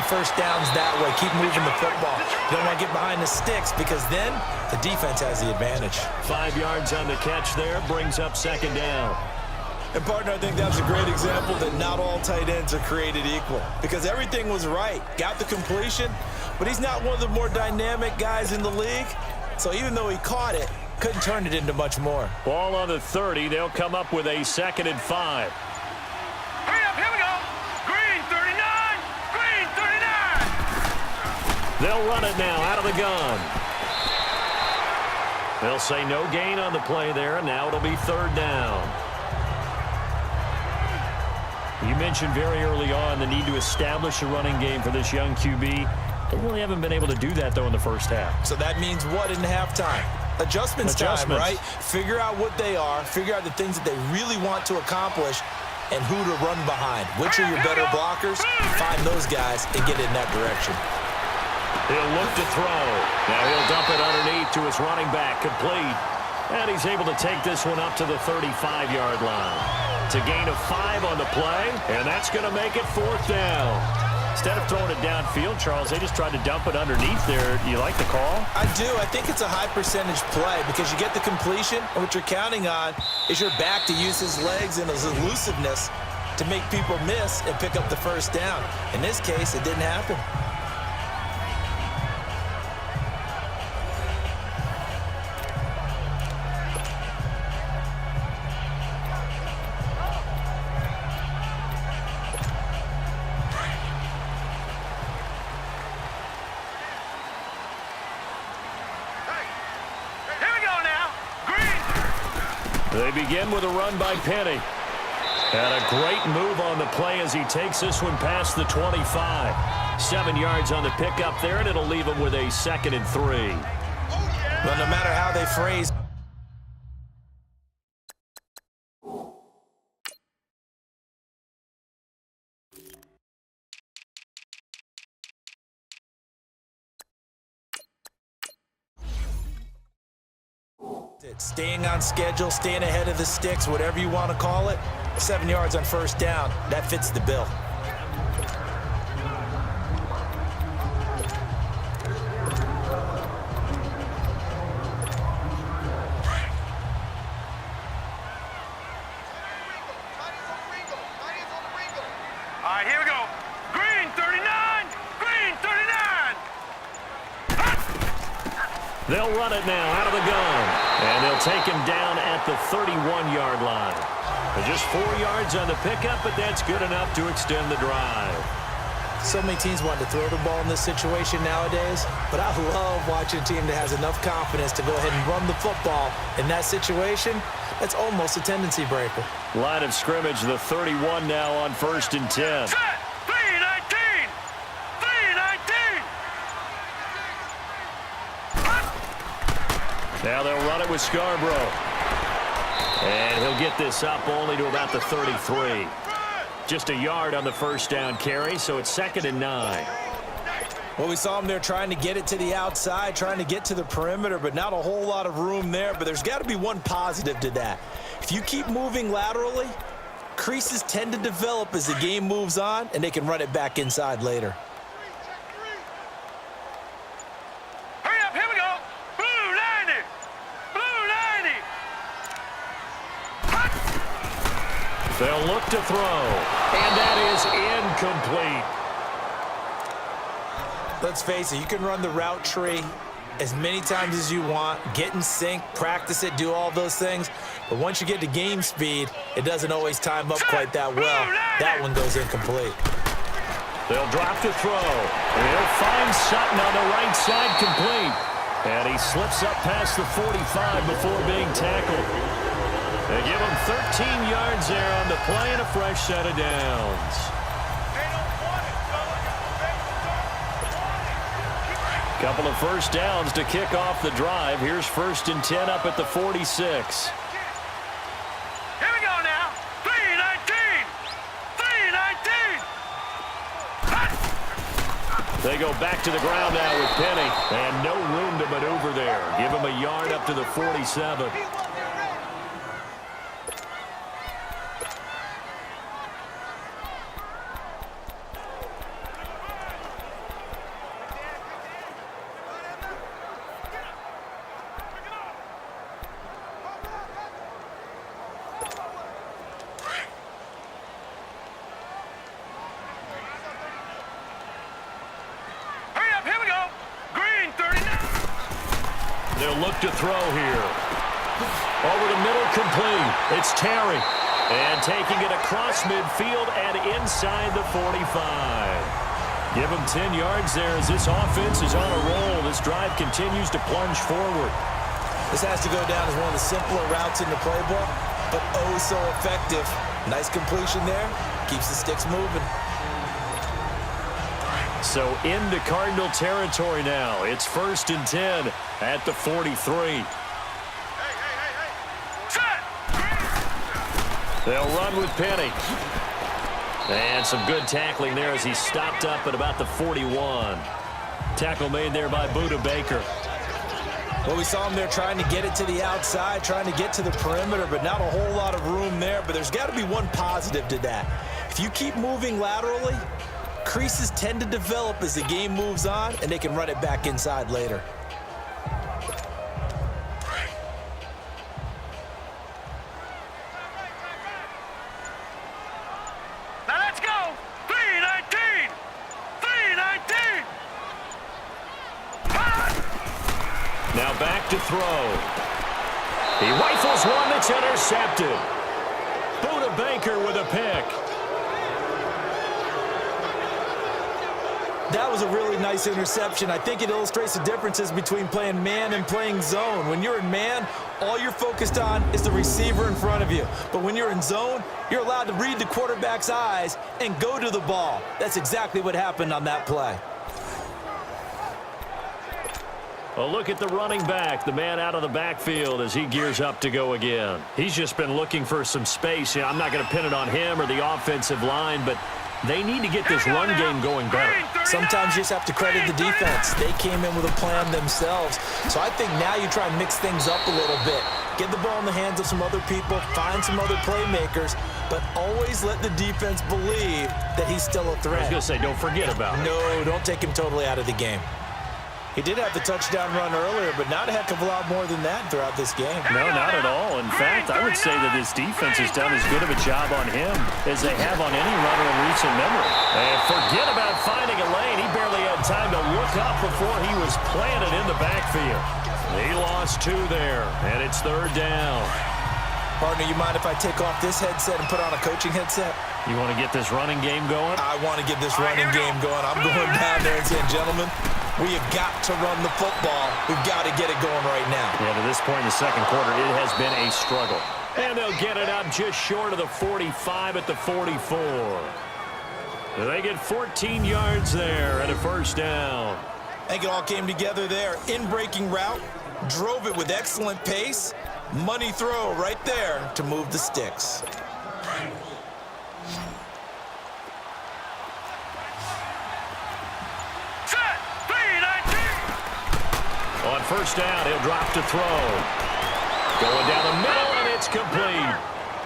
first downs that way. Keep moving the football. You don't want to get behind the sticks because then the defense has the advantage. 5 yards on the catch there, brings up second down. And, partner, I think that's a great example that not all tight ends are created equal because everything was right. Got the completion, but he's not one of the more dynamic guys in the league. So even though he caught it, couldn't turn it into much more. Ball on the 30. They'll come up with a 2nd and 5. Hurry up, here we go. Green 39, green 39. They'll run it now out of the gun. They'll say no gain on the play there, and now it'll be 3rd down. You mentioned very early on the need to establish a running game for this young QB. They really haven't been able to do that, though, in the first half. So that means what in halftime? Adjustments time, right? Figure out what they are, figure out the things that they really want to accomplish, and who to run behind. Which are your better blockers? Find those guys and get in that direction. He'll look to throw. Now he'll dump it underneath to his running back, complete. And he's able to take this one up to the 35-yard line. It's a gain of 5 on the play, and that's going to make it 4th down. Instead of throwing it downfield, Charles, they just tried to dump it underneath there. Do you like the call? I do. I think it's a high-percentage play because you get the completion, and what you're counting on is your back to use his legs and his elusiveness to make people miss and pick up the first down. In this case, it didn't happen. They begin with a run by Penny. And a great move on the play as he takes this one past the 25. 7 yards on the pickup there, and it'll leave him with a 2nd and 3. But no matter how they phrase staying on schedule, staying ahead of the sticks, whatever you want to call it, 7 yards on first down, that fits the bill. All right, here we go. Green 39, green 39. They'll run it now out of the gun. And they'll take him down at the 31-yard line. Just 4 yards on the pickup, but that's good enough to extend the drive. So many teams want to throw the ball in this situation nowadays, but I love watching a team that has enough confidence to go ahead and run the football. In that situation, that's almost a tendency breaker. Line of scrimmage, the 31 now on 1st and 10. Set, 319, 319. Now they'll run it with Scarborough. And he'll get this up only to about the 33. Just a yard on the first down carry, so it's 2nd and 9. Well, we saw him there trying to get it to the outside, trying to get to the perimeter, but not a whole lot of room there. But there's got to be one positive to that. If you keep moving laterally, creases tend to develop as the game moves on, and they can run it back inside later. Hurry up, here we go. Blue 90, blue 90. They'll look to throw, and that is incomplete. Let's face it, you can run the route tree as many times as you want, get in sync, practice it, do all those things. But once you get to game speed, it doesn't always time up quite that well. That one goes incomplete. They'll drop to throw. They'll find Sutton on the right side, complete. And he slips up past the 45 before being tackled. They give him 13 yards there on the play and a fresh set of downs. Couple of first downs to kick off the drive. Here's 1st and 10 up at the 46. Here we go now. 319, 319. They go back to the ground now with Penny. And no room to maneuver there. Give him a yard up to the 47. They'll look to throw here. Over the middle, complete. It's Terry. And taking it across midfield and inside the 45. Give him 10 yards there as this offense is on a roll. This drive continues to plunge forward. This has to go down as one of the simpler routes in the playbook, but oh so effective. Nice completion there. Keeps the sticks moving. So into Cardinal territory now. It's 1st and 10 at the 43. They'll run with Penny. And some good tackling there as he stopped up at about the 41. Tackle made there by Buda Baker. Well, we saw him there trying to get it to the outside, trying to get to the perimeter, but not a whole lot of room there. But there's got to be one positive to that. If you keep moving laterally, creases tend to develop as the game moves on, and they can run it back inside later. Now let's go. 319. 319. Now back to throw. He rifles one that's intercepted. Buda Baker with a pick. That was a really nice interception. I think it illustrates the differences between playing man and playing zone. When you're in man, all you're focused on is the receiver in front of you. But when you're in zone, you're allowed to read the quarterback's eyes and go to the ball. That's exactly what happened on that play. A look at the running back, the man out of the backfield as he gears up to go again. He's just been looking for some space. Yeah, I'm not going to pin it on him or the offensive line, but they need to get this run game going better. Sometimes you just have to credit the defense. They came in with a plan themselves. So I think now you try and mix things up a little bit. Get the ball in the hands of some other people, find some other playmakers, but always let the defense believe that he's still a threat. I was going to say, don't forget about it. No, don't take him totally out of the game. He did have the touchdown run earlier, but not a heck of a lot more than that throughout this game. No, not at all. In fact, I would say that this defense has done as good of a job on him as they have on any runner in recent memory. And forget about finding a lane. He barely had time to look up before he was planted in the backfield. He lost 2 there, and it's 3rd down. Partner, you mind if I take off this headset and put on a coaching headset? You want to get this running game going? I want to get this running game going. I'm going down there and saying, gentlemen, we have got to run the football. We've got to get it going right now. Yeah, to this point in the second quarter, it has been a struggle. And they'll get it up just short of the 45 at the 44. They get 14 yards there and a 1st down. I think it all came together there. In-breaking route, drove it with excellent pace. Money throw right there to move the sticks. On 1st down, he'll drop to throw. Going down the middle, and it's complete.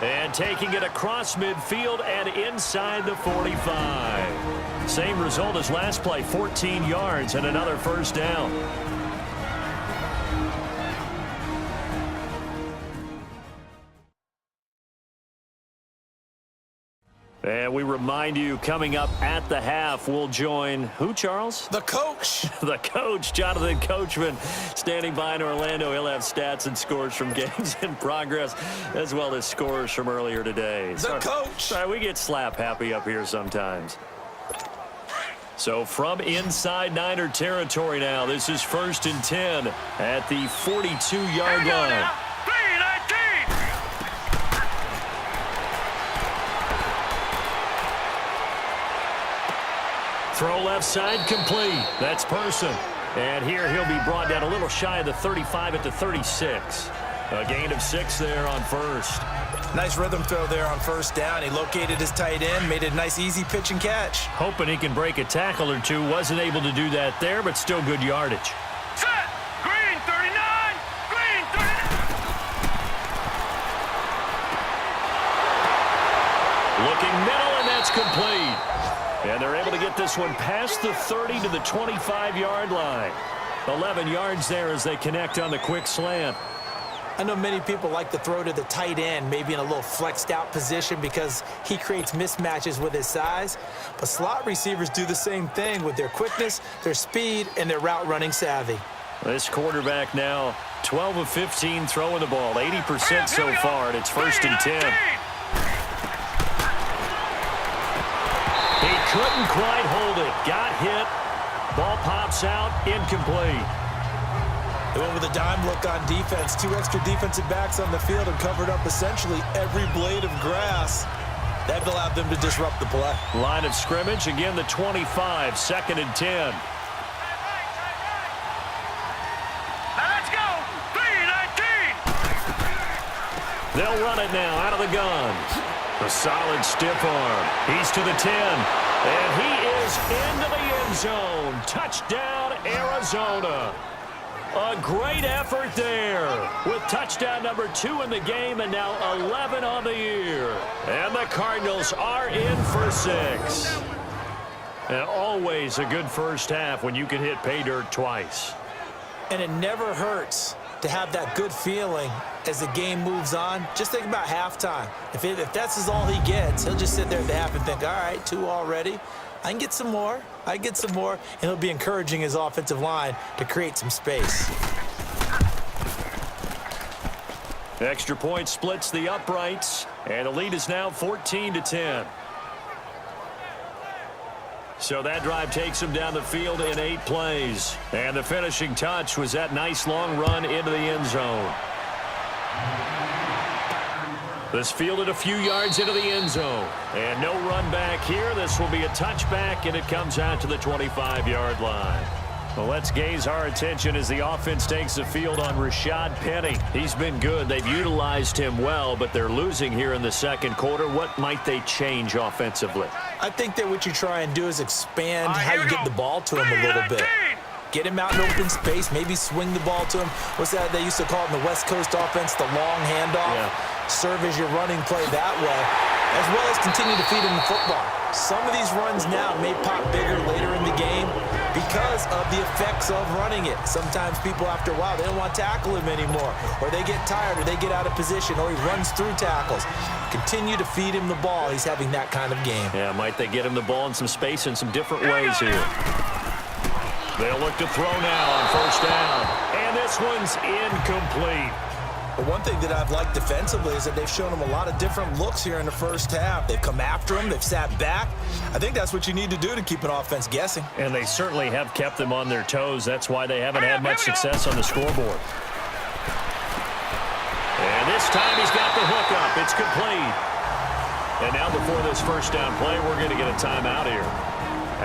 And taking it across midfield and inside the 45. Same result as last play, 14 yards and another 1st down. And we remind you, coming up at the half, we'll join who, Charles? The coach. The coach, Jonathan Coachman, standing by in Orlando. He'll have stats and scores from games in progress, as well as scores from earlier today. The coach. Sorry, we get slap happy up here sometimes. So from inside Niner territory now, this is 1st and 10 at the 42-yard line. Throw left side, complete. That's Person. And here he'll be brought down a little shy of the 35 at the 36. A gain of 6 there on 1st. Nice rhythm throw there on 1st down. He located his tight end, made a nice easy pitch and catch. Hoping he can break a tackle or two. Wasn't able to do that there, but still good yardage. Set. Green 39. Green 39. Looking middle, and that's complete. And they're able to get this one past the 30 to the 25-yard line. 11 yards there as they connect on the quick slant. I know many people like to throw to the tight end, maybe in a little flexed out position because he creates mismatches with his size. But slot receivers do the same thing with their quickness, their speed, and their route running savvy. This quarterback now 12 of 15 throwing the ball, 80% so far, and it's 1st and 10. He couldn't quite hold it. Got hit. Ball pops out. Incomplete. They went with a dime look on defense. 2 extra defensive backs on the field and covered up essentially every blade of grass. That allowed them to disrupt the play. Line of scrimmage, again the 25, 2nd and 10. Let's go. 3-19. They'll run it now out of the gun. A solid stiff arm. He's to the 10. And he is into the end zone. Touchdown, Arizona. A great effort there with touchdown number 2 in the game and now 11 on the year. And the Cardinals are in for 6. And always a good first half when you can hit pay dirt twice. And it never hurts to have that good feeling as the game moves on. Just think about halftime. If that's all he gets, he'll just sit there at the half and think, all right, 2 already. I can get some more. I can get some more. And he'll be encouraging his offensive line to create some space. Extra point splits the uprights. And the lead is now 14-10. So that drive takes him down the field in 8 plays. And the finishing touch was that nice long run into the end zone. This fielded a few yards into the end zone. And no run back here. This will be a touchback, and it comes out to the 25-yard line. Well, let's gaze our attention as the offense takes the field on Rashad Penny. He's been good. They've utilized him well, but they're losing here in the second quarter. What might they change offensively? I think that what you try and do is expand how you get the ball to him a little bit. Get him out in open space, maybe swing the ball to him. What's that they used to call it in the West Coast offense, the long handoff? Yeah. Serve as your running play that way, as well as continue to feed him the football. Some of these runs now may pop bigger later in the game because of the effects of running it. Sometimes people, after a while, they don't want to tackle him anymore, or they get tired, or they get out of position, or he runs through tackles. Continue to feed him the ball. He's having that kind of game. Yeah, might they get him the ball in some space in some different ways here. They'll look to throw now on 1st down. And this one's incomplete. But one thing that I've liked defensively is that they've shown him a lot of different looks here in the first half. They've come after him. They've sat back. I think that's what you need to do to keep an offense guessing. And they certainly have kept them on their toes. That's why they haven't had much success on the scoreboard. And this time he's got the hook up. It's complete. And now before this 1st down play, we're going to get a timeout here,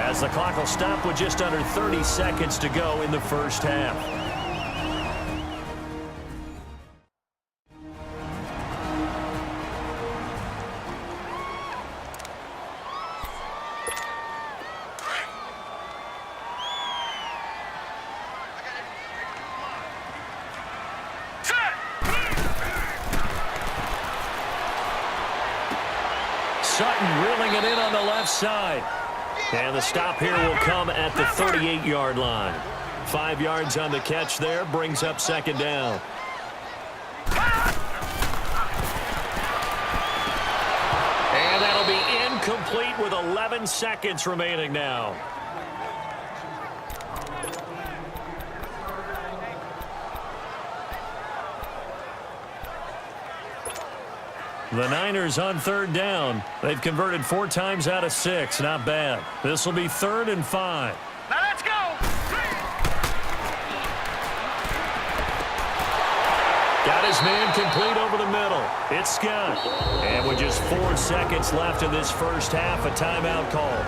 as the clock will stop with just under 30 seconds to go in the first half. Sutton reeling it in on the left side. And the stop here will come at the 38-yard line. 5 yards on the catch there, brings up 2nd down. And that'll be incomplete with 11 seconds remaining now. The Niners on 3rd down. They've converted 4 times out of 6. Not bad. This will be 3rd and 5. Now let's go. Got his man complete over the middle. It's Scott. And with just 4 seconds left in this first half, a timeout call.